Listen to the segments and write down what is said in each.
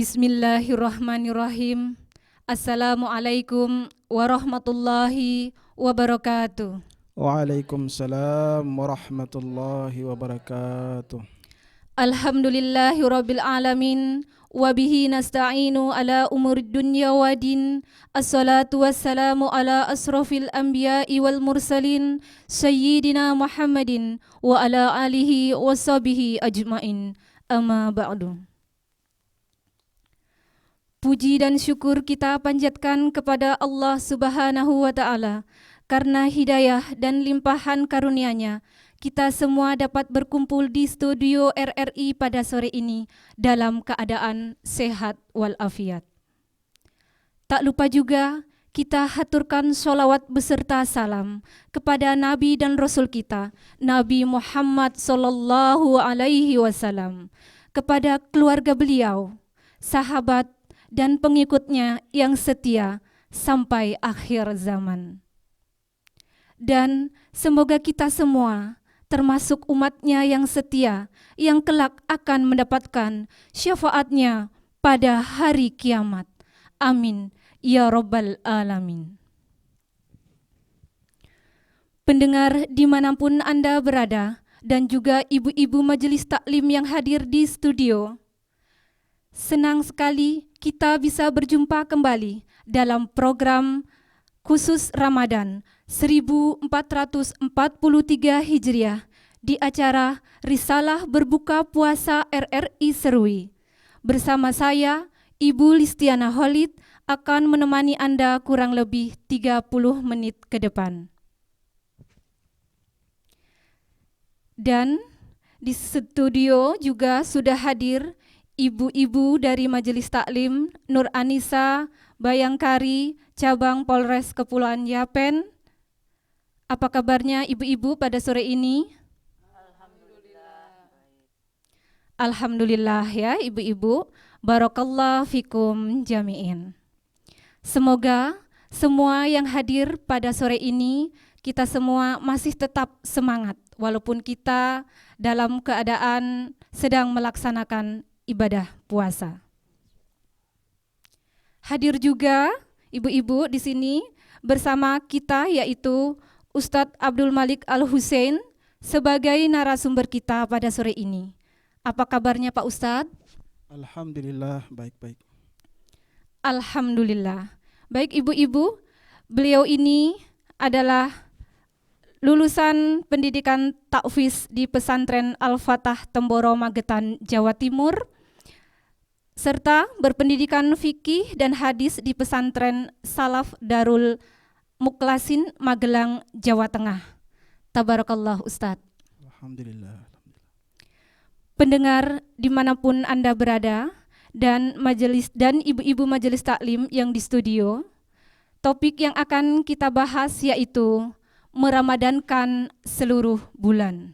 Bismillahirrahmanirrahim. Assalamualaikum warahmatullahi wabarakatuh. Waalaikumsalam warahmatullahi wabarakatuh. Alhamdulillahirabbil alamin wa bihi nasta'inu ala umurid dunya waddin. Assalatu wassalamu ala asrafil anbiya'i wal mursalin sayyidina Muhammadin wa ala alihi washabihi ajmain. Amma ba'du. Puji dan syukur kita panjatkan kepada Allah Subhanahu wa Ta'ala, karena hidayah dan limpahan karunia-Nya kita semua dapat berkumpul di studio RRI pada sore ini dalam keadaan sehat walafiat. Tak lupa juga kita haturkan sholawat beserta salam kepada Nabi dan Rasul kita, Nabi Muhammad Sallallahu Alaihi Wasallam, kepada keluarga beliau, sahabat, dan pengikutnya yang setia sampai akhir zaman. Dan semoga kita semua, termasuk umatnya yang setia, yang kelak akan mendapatkan syafaatnya pada hari kiamat. Amin, ya Rabbal Alamin. Pendengar dimanapun Anda berada, dan juga ibu-ibu majelis taklim yang hadir di studio, senang sekali kita bisa berjumpa kembali dalam program khusus Ramadan 1443 Hijriah di acara Risalah Berbuka Puasa RRI Serui. Bersama saya, Ibu Listiana Holid, akan menemani Anda kurang lebih 30 menit ke depan. Dan di studio juga sudah hadir ibu-ibu dari Majelis Taklim Nur Anissa Bayangkari, Cabang Polres Kepulauan Yapen. Apa kabarnya ibu-ibu pada sore ini? Alhamdulillah ya ibu-ibu. Barakallah fikum jami'in. Semoga semua yang hadir pada sore ini, kita semua masih tetap semangat walaupun kita dalam keadaan sedang melaksanakan ibadah puasa. Hadir juga ibu-ibu di sini bersama kita, yaitu Ustadz Abdul Malik Al-Husain sebagai narasumber kita pada sore ini. Apa kabarnya Pak Ustadz? Alhamdulillah, baik-baik. Alhamdulillah. Baik ibu-ibu, beliau ini adalah lulusan pendidikan takfiz di pesantren Al-Fatah Temboro Magetan, Jawa Timur, serta berpendidikan fikih dan hadis di pesantren Salaf Darul Muklasin, Magelang, Jawa Tengah. Tabarakallah Ustadz. Alhamdulillah. Pendengar dimanapun Anda berada, dan majelis dan ibu-ibu majelis taklim yang di studio, topik yang akan kita bahas yaitu meramadankan seluruh bulan.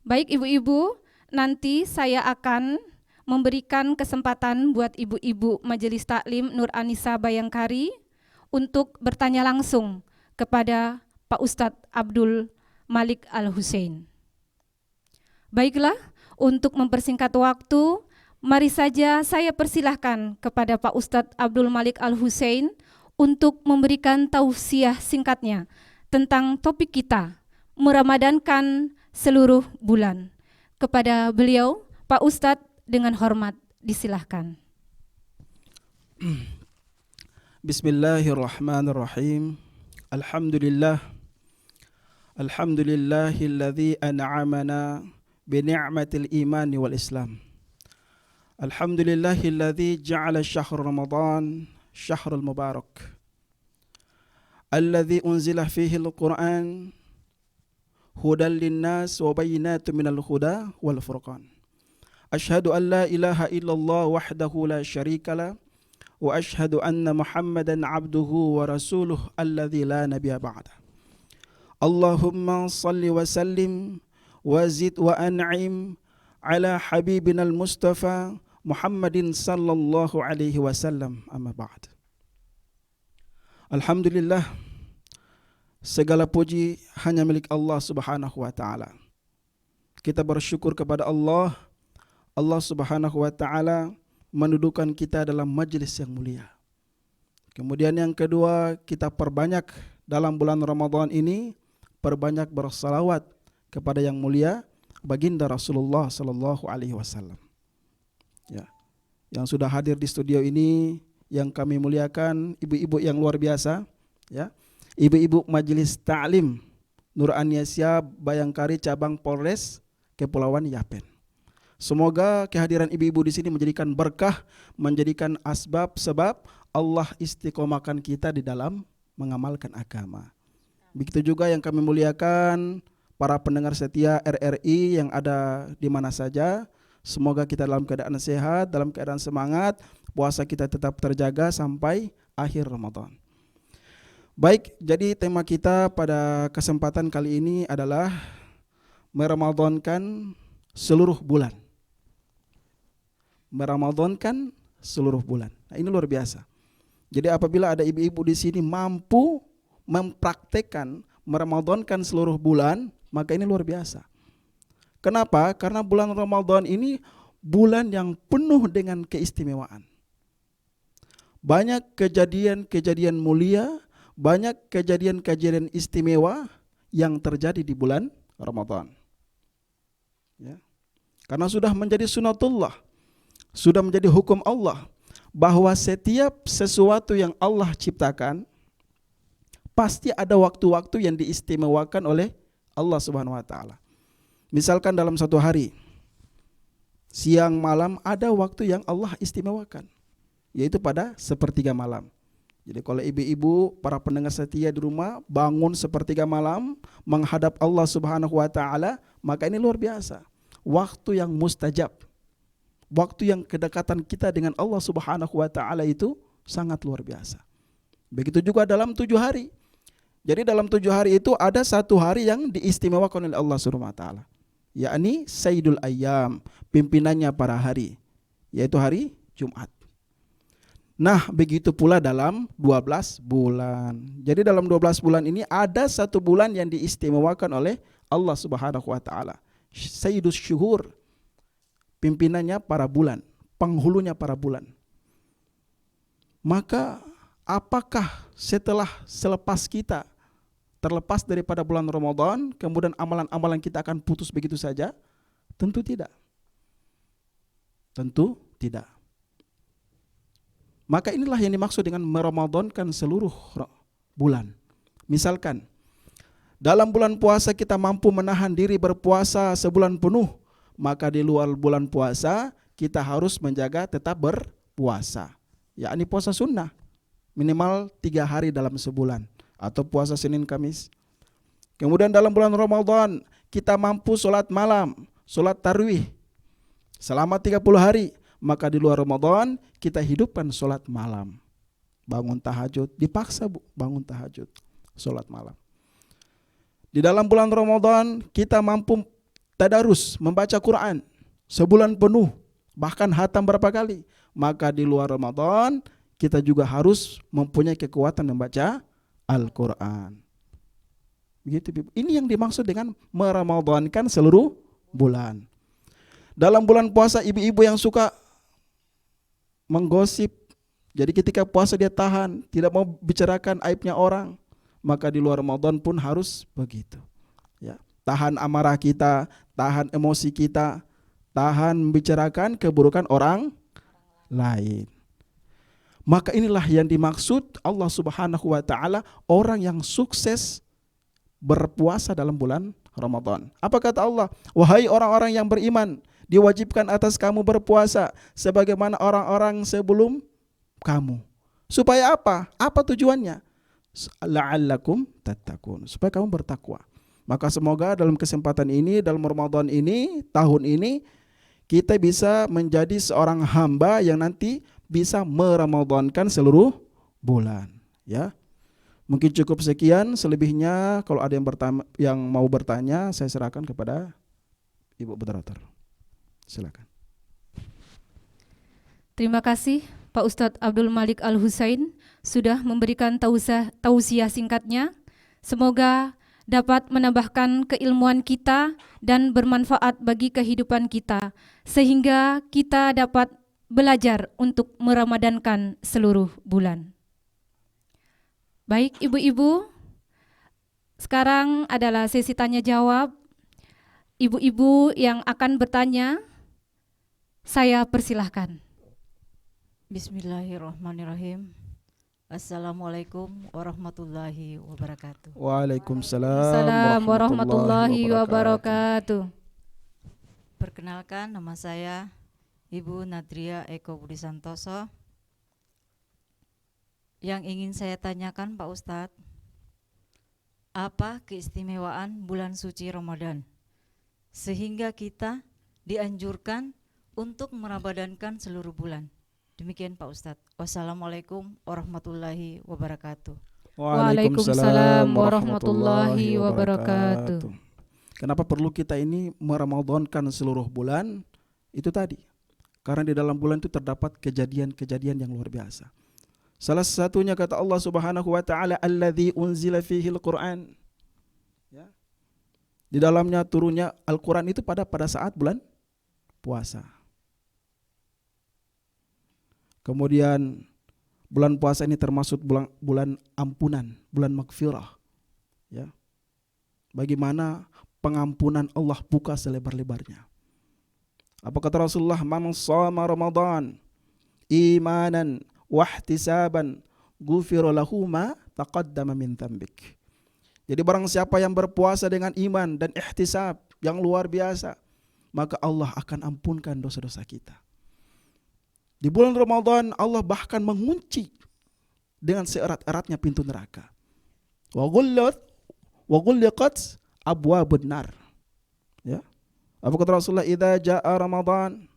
Baik ibu-ibu, nanti saya akan memberikan kesempatan buat ibu-ibu majelis taklim Nur Anissa Bayangkari untuk bertanya langsung kepada Pak Ustadz Abdul Malik Al-Husain. Baiklah, untuk mempersingkat waktu, mari saja saya persilahkan kepada Pak Ustadz Abdul Malik Al-Husain untuk memberikan tausiah singkatnya tentang topik kita, meramadankan seluruh bulan. Kepada beliau, Pak Ustadz, dengan hormat disilahkan. Bismillahirrahmanirrahim. Alhamdulillah. Alhamdulillahilladzi an'amana bini'matil imani wal islam. Alhamdulillahilladzi ja'ala syahr Ramadan syahrul mubarak. Alladzi unzila fihi al-Qur'an hudan linnas wa bayyinatin minal huda wal furqan. Ashhadu an la ilaha illallah wahdahu la syarika la wa ashhadu anna Muhammadan abduhu wa rasuluh alladzi la nabiyya ba'da. Allahumma salli wa sallim wa zid wa an'im ala habibina al-Mustafa Muhammadin sallallahu alaihi wasallam, amma ba'd. Alhamdulillah, segala puji hanya milik Allah Subhanahu wa taala. Kita bersyukur kepada Allah Subhanahu wa taala mendudukan kita dalam majelis yang mulia. Kemudian yang kedua, kita perbanyak dalam bulan Ramadan ini, perbanyak bersalawat kepada yang mulia baginda Rasulullah sallallahu alaihi wasallam. Ya. Yang sudah hadir di studio ini yang kami muliakan, ibu-ibu yang luar biasa, ya. Ibu-ibu Majelis Ta'lim Nur Aniasia Bayangkari cabang Polres Kepulauan Yapen. Semoga kehadiran ibu-ibu di sini menjadikan berkah, menjadikan sebab Allah istiqomahkan kita di dalam mengamalkan agama. Begitu juga yang kami muliakan para pendengar setia RRI yang ada di mana saja. Semoga kita dalam keadaan sehat, dalam keadaan semangat, puasa kita tetap terjaga sampai akhir Ramadan. Baik, jadi tema kita pada kesempatan kali ini adalah meramadankan seluruh bulan. Meramadankan seluruh bulan. Nah, ini luar biasa. Jadi apabila ada ibu-ibu di sini mampu mempraktekkan meramadankan seluruh bulan, maka ini luar biasa. Kenapa? Karena bulan Ramadan ini bulan yang penuh dengan keistimewaan. Banyak kejadian-kejadian mulia, banyak kejadian-kejadian istimewa yang terjadi di bulan Ramadan. Ya. Karena sudah menjadi sunatullah, sudah menjadi hukum Allah, bahwa setiap sesuatu yang Allah ciptakan pasti ada waktu-waktu yang diistimewakan oleh Allah Subhanahu wa taala. Misalkan dalam satu hari, siang malam ada waktu yang Allah istimewakan, yaitu pada sepertiga malam. Jadi kalau ibu-ibu, para pendengar setia di rumah bangun sepertiga malam menghadap Allah Subhanahu wa taala, maka ini luar biasa. Waktu yang mustajab. Waktu yang kedekatan kita dengan Allah Subhanahu wa taala itu sangat luar biasa. Begitu juga dalam 7 hari. Jadi dalam 7 hari itu ada satu hari yang diistimewakan oleh Allah Subhanahu wa taala, yakni Sayyidul Ayyam, pimpinannya para hari, yaitu hari Jumat. Nah, begitu pula dalam 12 bulan. Jadi dalam 12 bulan ini ada satu bulan yang diistimewakan oleh Allah Subhanahu wa taala, Sayyidus Syuhur, pimpinannya para bulan, penghulunya para bulan. Maka apakah selepas kita terlepas daripada bulan Ramadan, kemudian amalan-amalan kita akan putus begitu saja? Tentu tidak. Tentu tidak. Maka inilah yang dimaksud dengan meramadankan seluruh bulan. Misalkan dalam bulan puasa kita mampu menahan diri berpuasa sebulan penuh, maka di luar bulan puasa kita harus menjaga tetap berpuasa, yakni puasa sunnah minimal 3 hari dalam sebulan, atau puasa Senin Kamis. Kemudian dalam bulan Ramadan kita mampu sholat malam, sholat tarawih selama 30 hari, maka di luar Ramadan kita hidupkan sholat malam, bangun tahajud, dipaksa bangun tahajud, sholat malam. Di dalam bulan Ramadan kita mampu tadarus, membaca Quran sebulan penuh, bahkan hatam berapa kali, maka di luar Ramadan kita juga harus mempunyai kekuatan membaca Al-Quran. Begitu. Ini yang dimaksud dengan meramadankan seluruh bulan. Dalam bulan puasa ibu-ibu yang suka menggosip, jadi ketika puasa dia tahan, tidak mau bicarakan aibnya orang, maka di luar Ramadan pun harus begitu. Ya, tahan amarah kita, tahan emosi kita, tahan membicarakan keburukan orang lain. Maka inilah yang dimaksud Allah Subhanahu wa taala orang yang sukses berpuasa dalam bulan Ramadan. Apa kata Allah? Wahai orang-orang yang beriman, diwajibkan atas kamu berpuasa sebagaimana orang-orang sebelum kamu. Supaya apa? Apa tujuannya? La'allakum tattaqun, supaya kamu bertakwa. Maka semoga dalam kesempatan ini, dalam Ramadan ini, tahun ini, kita bisa menjadi seorang hamba yang nanti bisa meramadankan seluruh bulan. Ya, mungkin cukup sekian. Selebihnya kalau ada yang mau bertanya, saya serahkan kepada Ibu Moderator. Silakan. Terima kasih Pak Ustadz Abdul Malik Al-Husain sudah memberikan tausiah singkatnya. Semoga dapat menambahkan keilmuan kita dan bermanfaat bagi kehidupan kita, sehingga kita dapat belajar untuk meramadankan seluruh bulan. Baik ibu-ibu, sekarang adalah sesi tanya jawab. Ibu-ibu yang akan bertanya, saya persilahkan. Bismillahirrahmanirrahim. Assalamualaikum warahmatullahi wabarakatuh. Waalaikumsalam Assalamualaikum warahmatullahi warahmatullahi wabarakatuh. wabarakatuh. Perkenalkan, nama saya Ibu Nadria Eko Budi Santoso. Yang ingin saya tanyakan Pak Ustadz, apa keistimewaan bulan suci Ramadan sehingga kita dianjurkan untuk merabadankan seluruh bulan? Demikian Pak Ustadz. Wassalamualaikum warahmatullahi wabarakatuh. Waalaikumsalam warahmatullahi wabarakatuh. Kenapa perlu kita ini meramadankan seluruh bulan? Itu tadi, karena di dalam bulan itu terdapat kejadian-kejadian yang luar biasa. Salah satunya kata Allah Subhanahu wa taala, alladzi unzila fihil Qur'an. Ya. Di dalamnya turunnya Al-Qur'an itu pada saat bulan puasa. Kemudian bulan puasa ini termasuk bulan ampunan, bulan maghfirah. Ya. Bagaimana pengampunan Allah buka selebar-lebarnya. Apa kata Rasulullah? Man shama Ramadan imanan wahtisaban ghufira lahu ma taqaddama min dzambik. Jadi barang siapa yang berpuasa dengan iman dan ihtisab yang luar biasa, maka Allah akan ampunkan dosa-dosa kita. Di bulan Ramadan Allah bahkan mengunci dengan seerat-eratnya pintu neraka. Wa ghulliqat abwabun nar. Ya. Apa kata Rasulullah? Idza jaa Ramadan,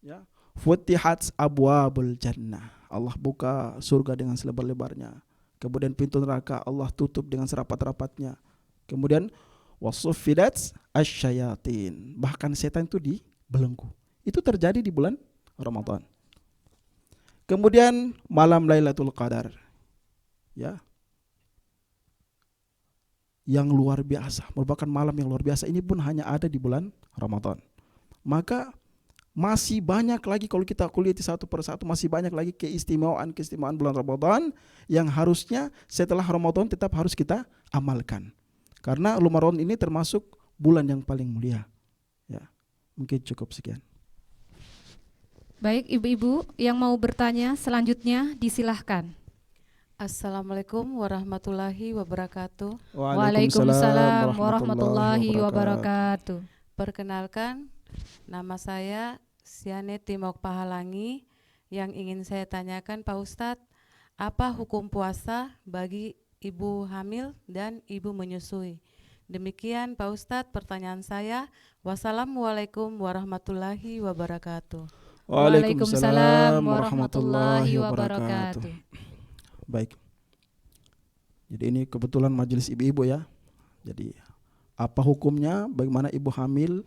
ya, futihat abwabul jannah. Allah buka surga dengan selebar-lebarnya. Kemudian pintu neraka Allah tutup dengan serapat-rapatnya. Kemudian wasuffidat asyayatin. Bahkan setan itu dibelenggu. Itu terjadi di bulan Ramadan. Kemudian malam Lailatul Qadar, ya, yang luar biasa, merupakan malam yang luar biasa. Ini pun hanya ada di bulan Ramadan. Maka masih banyak lagi, kalau kita kuliah satu persatu, masih banyak lagi keistimewaan bulan Ramadan yang harusnya setelah Ramadan tetap harus kita amalkan. Karena Ramadan ini termasuk bulan yang paling mulia. Ya, mungkin cukup sekian. Baik ibu-ibu yang mau bertanya selanjutnya disilahkan. Assalamualaikum warahmatullahi wabarakatuh. Waalaikumsalam warahmatullahi wabarakatuh. Perkenalkan, nama saya Siane Timok Pahalangi. Yang ingin saya tanyakan Pak Ustadz, apa hukum puasa bagi ibu hamil dan ibu menyusui? Demikian Pak Ustadz pertanyaan saya. Wassalamualaikum warahmatullahi wabarakatuh. Waalaikumsalam warahmatullahi wabarakatuh. Baik. Jadi ini kebetulan majelis ibu-ibu ya. Jadi apa hukumnya, bagaimana ibu hamil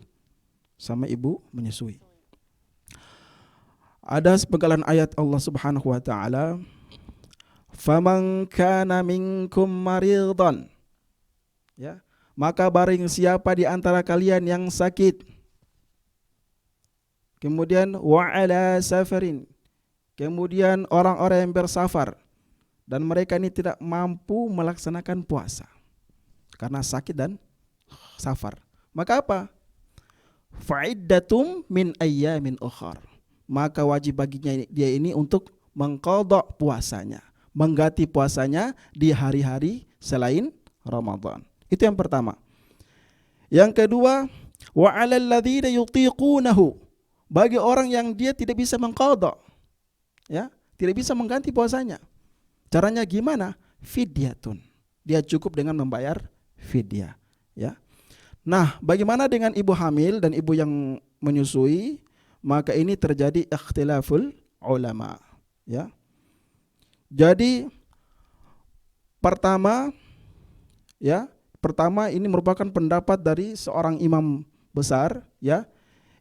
sama ibu menyusui? Ada sepenggalan ayat Allah Subhanahu wa taala, "Faman kana minkum maridan." Ya, maka barang siapa di antara kalian yang sakit. Kemudian wa ala safarin. Kemudian orang-orang yang bersafar dan mereka ini tidak mampu melaksanakan puasa karena sakit dan safar. Maka apa? Fa'iddatum min ayyamin ukhar. Maka wajib baginya dia ini untuk mengqadha puasanya, mengganti puasanya di hari-hari selain Ramadan. Itu yang pertama. Yang kedua, wa 'alal ladzina yutiqunahu. Bagi orang yang dia tidak bisa mengqadha, ya, tidak bisa mengganti puasanya. Caranya gimana? Fidyatun. Dia cukup dengan membayar fidyah, ya. Nah, bagaimana dengan ibu hamil dan ibu yang menyusui? Maka ini terjadi ikhtilaful ulama, ya. Jadi pertama ini merupakan pendapat dari seorang imam besar, ya,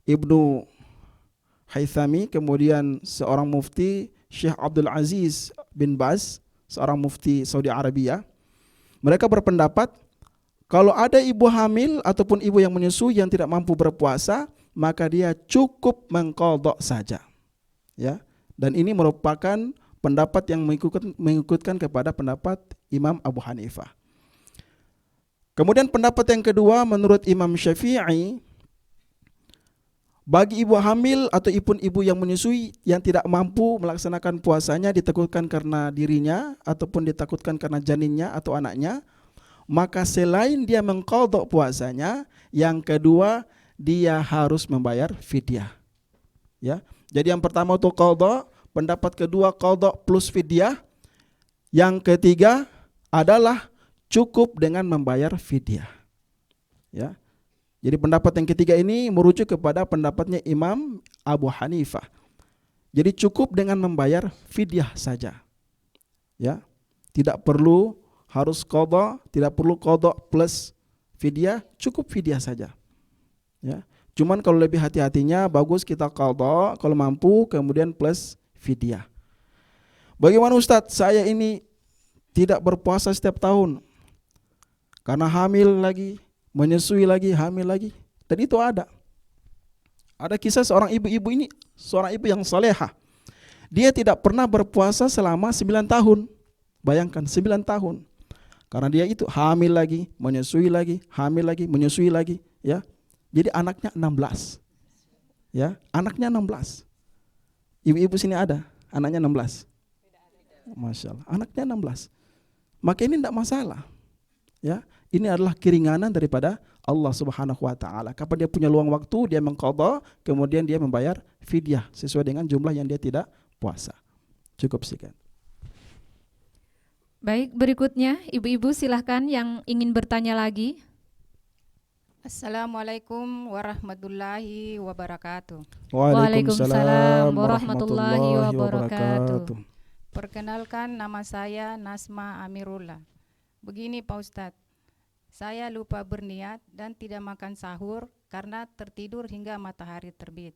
Ibnu Haythami, kemudian seorang mufti Syekh Abdul Aziz bin Baz, seorang mufti Saudi Arabia. Mereka berpendapat kalau ada ibu hamil ataupun ibu yang menyusui yang tidak mampu berpuasa, maka dia cukup mengqadha saja. Ya. Dan ini merupakan pendapat yang mengikutkan kepada pendapat Imam Abu Hanifah. Kemudian pendapat yang kedua menurut Imam Syafi'i, bagi ibu hamil atau ibu yang menyusui yang tidak mampu melaksanakan puasanya ditakutkan karena dirinya ataupun ditakutkan karena janinnya atau anaknya, maka selain dia mengqadha puasanya, yang kedua dia harus membayar fidyah. Ya. Jadi yang pertama itu qadha, pendapat kedua qadha plus fidyah. Yang ketiga adalah cukup dengan membayar fidyah. Ya. Jadi pendapat yang ketiga ini merujuk kepada pendapatnya Imam Abu Hanifah. Jadi cukup dengan membayar fidyah saja. Ya. Tidak perlu harus qadha, tidak perlu qadha plus fidyah, cukup fidyah saja. Ya. Cuman kalau lebih hati-hatinya bagus kita qadha kalau mampu, kemudian plus fidyah. Bagaimana Ustadz? Saya ini tidak berpuasa setiap tahun karena hamil lagi, menyusui lagi, hamil lagi. Dan itu ada kisah seorang ibu-ibu ini, seorang ibu yang salehah. Dia tidak pernah berpuasa selama 9 tahun. Bayangkan 9 tahun. Karena dia itu hamil lagi, menyusui lagi, hamil lagi, menyusui lagi, ya. Jadi anaknya 16. Ya, anaknya 16. Ibu-ibu sini ada anaknya 16. Masya Allah, anaknya 16. Maka ini tidak masalah. Ya, ini adalah keringanan daripada Allah Subhanahu wa taala. Kapan dia punya luang waktu, dia mengqadha, kemudian dia membayar fidyah sesuai dengan jumlah yang dia tidak puasa. Cukup sekian. Baik, berikutnya ibu-ibu silahkan yang ingin bertanya lagi. Assalamualaikum warahmatullahi wabarakatuh. Waalaikumsalam warahmatullahi wabarakatuh. Perkenalkan, nama saya Nasma Amirullah. Begini Pak Ustadz, saya lupa berniat dan tidak makan sahur karena tertidur hingga matahari terbit.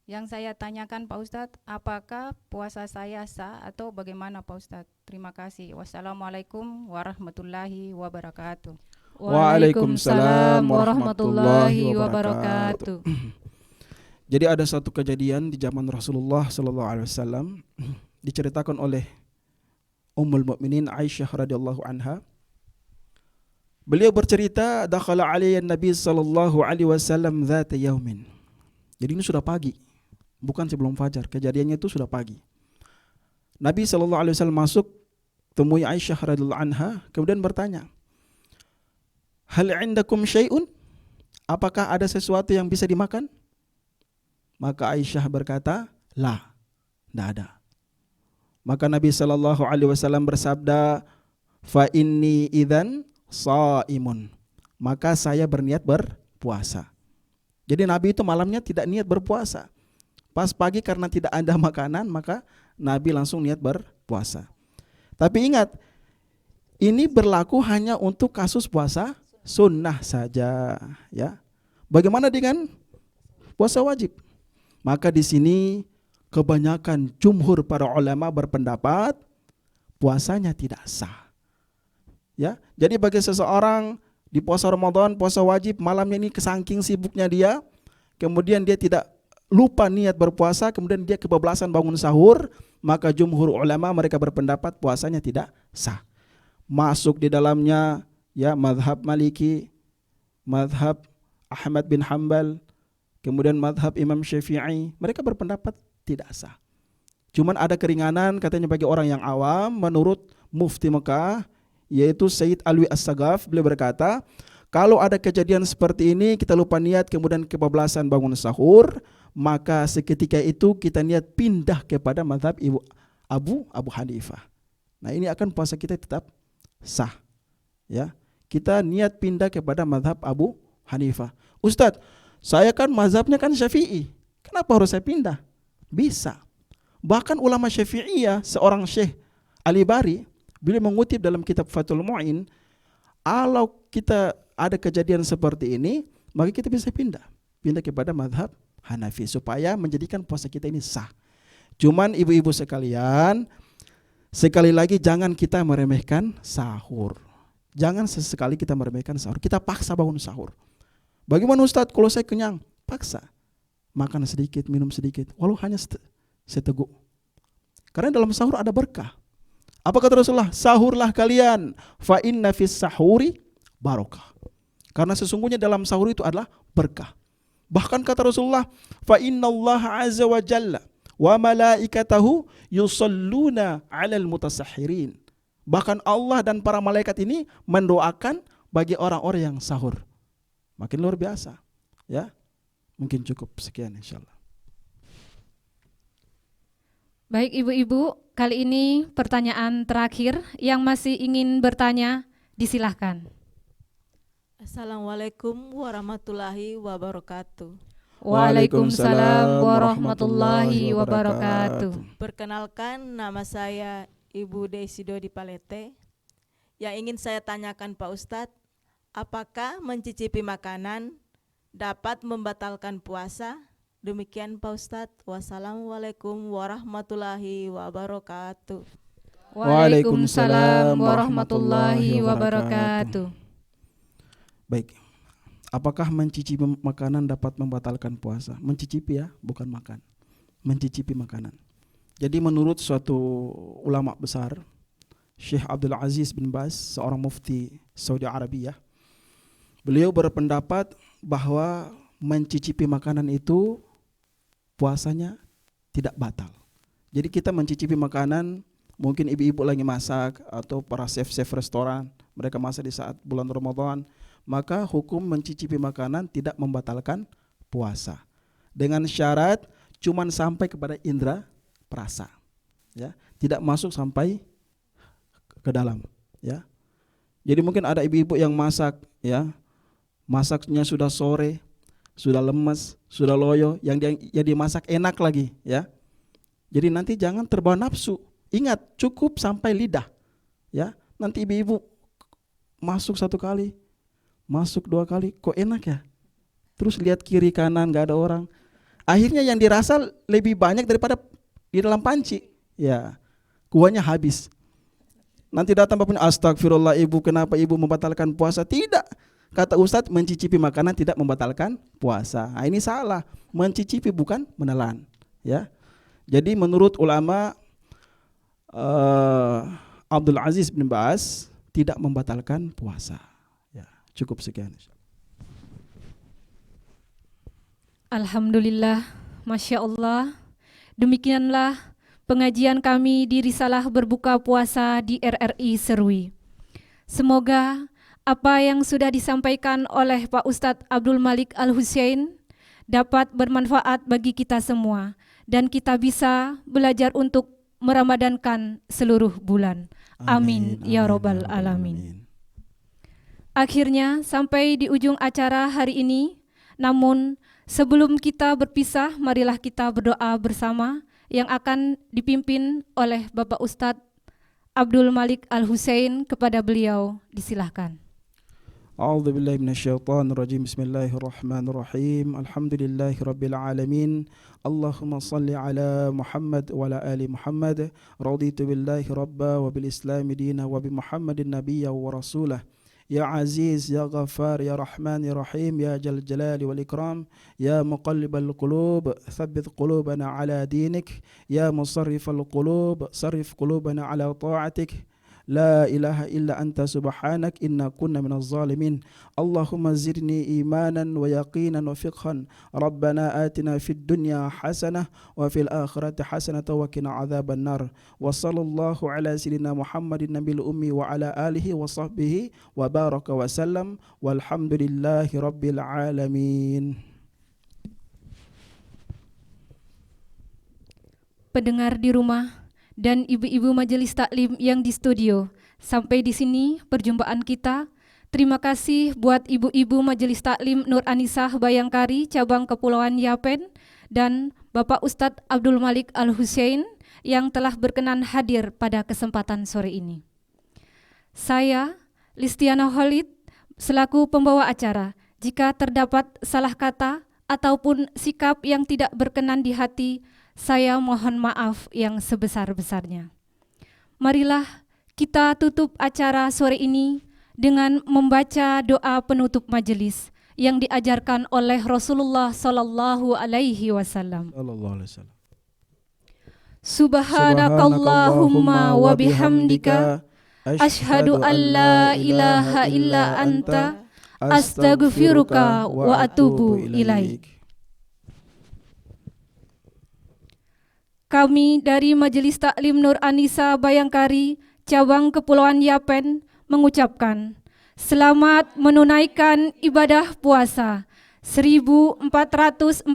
Yang saya tanyakan Pak Ustadz, apakah puasa saya sah atau bagaimana Pak Ustadz? Terima kasih. Wassalamualaikum warahmatullahi wabarakatuh. Waalaikumsalam warahmatullahi wabarakatuh. Jadi ada satu kejadian di zaman Rasulullah SAW, diceritakan oleh Ummul Mukminin Aisyah radhiyallahu anha. Beliau bercerita, dakhala alayya Nabi sallallahu alaihi wasallam dzata yaumin. Jadi ini sudah pagi, bukan sebelum fajar. Kejadiannya itu sudah pagi. Nabi sallallahu alaihi wasallam masuk, temui Aisyah radhiyallahu anha, kemudian bertanya, "Hal 'indakum syai'un?" Apakah ada sesuatu yang bisa dimakan? Maka Aisyah berkata, "La, tidak ada." Maka Nabi sallallahu alaihi wasallam bersabda, "Fa inni idzan shaimun." Maka saya berniat berpuasa. Jadi Nabi itu malamnya tidak niat berpuasa. Pas pagi karena tidak ada makanan, maka Nabi langsung niat berpuasa. Tapi ingat, ini berlaku hanya untuk kasus puasa sunnah saja, ya. Bagaimana dengan puasa wajib? Maka di sini kebanyakan jumhur para ulama berpendapat puasanya tidak sah. Ya, jadi bagi seseorang di puasa Ramadan, puasa wajib, malamnya ini kesangking sibuknya dia, kemudian dia tidak lupa niat berpuasa, kemudian dia kebablasan bangun sahur, maka jumhur ulama mereka berpendapat puasanya tidak sah. Masuk di dalamnya ya mazhab Maliki, mazhab Ahmad bin Hanbal, kemudian mazhab Imam Syafi'i, mereka berpendapat tidak sah. Cuman ada keringanan katanya bagi orang yang awam. Menurut Mufti Mekah, yaitu Sayyid Alwi As-Sagaf, beliau berkata, kalau ada kejadian seperti ini, kita lupa niat kemudian kebablasan bangun sahur, maka seketika itu kita niat pindah kepada mazhab Abu Hanifah. Nah, ini akan puasa kita tetap sah. Ya, kita niat pindah kepada mazhab Abu Hanifah. Ustadz, saya kan mazhabnya kan Syafi'i, kenapa harus saya pindah? Bisa. Bahkan ulama Syafi'iyah, seorang Syekh Ali Bari, beliau mengutip dalam kitab Fathul Mu'in, kalau kita ada kejadian seperti ini, maka kita bisa pindah kepada mazhab Hanafi supaya menjadikan puasa kita ini sah. Cuman ibu-ibu sekalian, sekali lagi jangan kita meremehkan sahur. Jangan sesekali kita meremehkan sahur. Kita paksa bangun sahur. Bagaimana Ustadz kalau saya kenyang? Paksa. Makan sedikit, minum sedikit. Walau hanya seteguk. Karena dalam sahur ada berkah. Apa kata Rasulullah? Sahurlah kalian, fa inna fis sahuri barakah. Karena sesungguhnya dalam sahur itu adalah berkah. Bahkan kata Rasulullah, fa innallaha azza wa jalla wa malaikatahu yusalluna 'alal mutasahhirin. Bahkan Allah dan para malaikat ini mendoakan bagi orang-orang yang sahur. Makin luar biasa, ya. Mungkin cukup sekian insyaallah. Baik ibu-ibu, kali ini pertanyaan terakhir. Yang masih ingin bertanya, disilahkan. Assalamualaikum warahmatullahi wabarakatuh. Waalaikumsalam warahmatullahi wabarakatuh. Perkenalkan, nama saya Ibu Desido di Palete. Yang ingin saya tanyakan Pak Ustadz, apakah mencicipi makanan dapat membatalkan puasa? Demikian Pak Ustadz. Wassalamualaikum warahmatullahi wabarakatuh. Waalaikumsalam warahmatullahi wabarakatuh. Baik. Apakah mencicipi makanan dapat membatalkan puasa? Mencicipi ya, bukan makan. Mencicipi makanan. Jadi menurut suatu ulama besar, Syekh Abdul Aziz bin Baz, seorang mufti Saudi Arabia, beliau berpendapat bahwa mencicipi makanan itu puasanya tidak batal. Jadi kita mencicipi makanan, mungkin ibu-ibu lagi masak atau para chef-chef restoran, mereka masak di saat bulan Ramadan, maka hukum mencicipi makanan tidak membatalkan puasa. Dengan syarat cuman sampai kepada indera perasa, ya, tidak masuk sampai ke dalam, ya. Jadi mungkin ada ibu-ibu yang masak, ya, masaknya sudah sore, sudah lemes, sudah loyo, yang dimasak enak lagi, ya. Jadi nanti jangan terbawa nafsu. Ingat, cukup sampai lidah, ya. Nanti ibu-ibu masuk satu kali, masuk dua kali, kok enak ya? Terus lihat kiri kanan nggak ada orang. Akhirnya yang dirasa lebih banyak daripada di dalam panci, ya. Kuahnya habis. Nanti datang bapaknya, astagfirullah ibu, kenapa ibu membatalkan puasa? Tidak. Kata Ustadz, mencicipi makanan tidak membatalkan puasa. Nah, ini salah. Mencicipi bukan menelan, ya. Jadi menurut ulama Abdul Aziz bin Baz tidak membatalkan puasa. Ya, cukup sekian. Alhamdulillah, Masya Allah. Demikianlah pengajian kami di Risalah Berbuka Puasa di RRI Serui. Semoga apa yang sudah disampaikan oleh Pak Ustadz Abdul Malik Al-Husain dapat bermanfaat bagi kita semua dan kita bisa belajar untuk meramadankan seluruh bulan. Amin, ya robbal alamin. Akhirnya sampai di ujung acara hari ini, namun sebelum kita berpisah, marilah kita berdoa bersama yang akan dipimpin oleh Bapak Ustadz Abdul Malik Al-Husain. Kepada beliau disilahkan. A'udzu billahi minasyaitonir rajim. Bismillahirrahmanirrahim. Alhamdulillahi rabbil alamin. Allahumma shalli ala Muhammad wa ala ali Muhammad. Raditu billahi rabba wa bil islami dina wa bi Muhammadin nabiyya wa rasulah. Ya Aziz, Ya Ghaffar, Ya Rahman, Ya Rahim, Ya Jal Jalali wal Ikram, Ya Muqallibal Qulub, Thabbit Qulubana ala dinik, Ya Musarrifal Qulub, Sarrif Qulubana ala ta'atik. لا إله إلا أنت سبحانك إنا كنا من الظالمين اللهم زدني إيمانا ويقينا وفقها ربنا آتنا في الدنيا حسنة وفي الآخرة حسنة وقنا عذاب النار وصلى الله على سيدنا محمد النبي الأمي وعلى آله وصحبه وبارك وسلم والحمد لله رب العالمين. Pendengar di rumah dan ibu-ibu majelis taklim yang di studio, sampai di sini perjumpaan kita. Terima kasih buat ibu-ibu majelis taklim Nur Anisah Bayangkari cabang Kepulauan Yapen dan Bapak Ustadz Abdul Malik Al-Husain yang telah berkenan hadir pada kesempatan sore ini. Saya Listiana Khalid selaku pembawa acara. Jika terdapat salah kata ataupun sikap yang tidak berkenan di hati, saya mohon maaf yang sebesar-besarnya. Marilah kita tutup acara sore ini dengan membaca doa penutup majelis yang diajarkan oleh Rasulullah Sallallahu Alaihi Wasallam. Subhanakallahumma wa bihamdika asyhadu an la ilaha illa anta astaghfiruka wa atubu ilaik. Kami dari Majelis Taklim Nur Anisa Bayangkari, cabang Kepulauan Yapen mengucapkan selamat menunaikan ibadah puasa 1443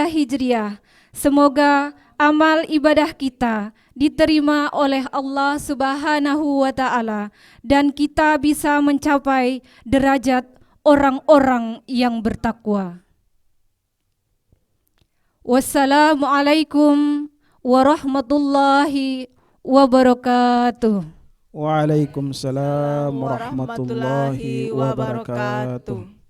Hijriah. Semoga amal ibadah kita diterima oleh Allah Subhanahu wa Ta'ala dan kita bisa mencapai derajat orang-orang yang bertakwa. Wassalamualaikum warahmatullahi wabarakatuh. Waalaikumsalam warahmatullahi wabarakatuh.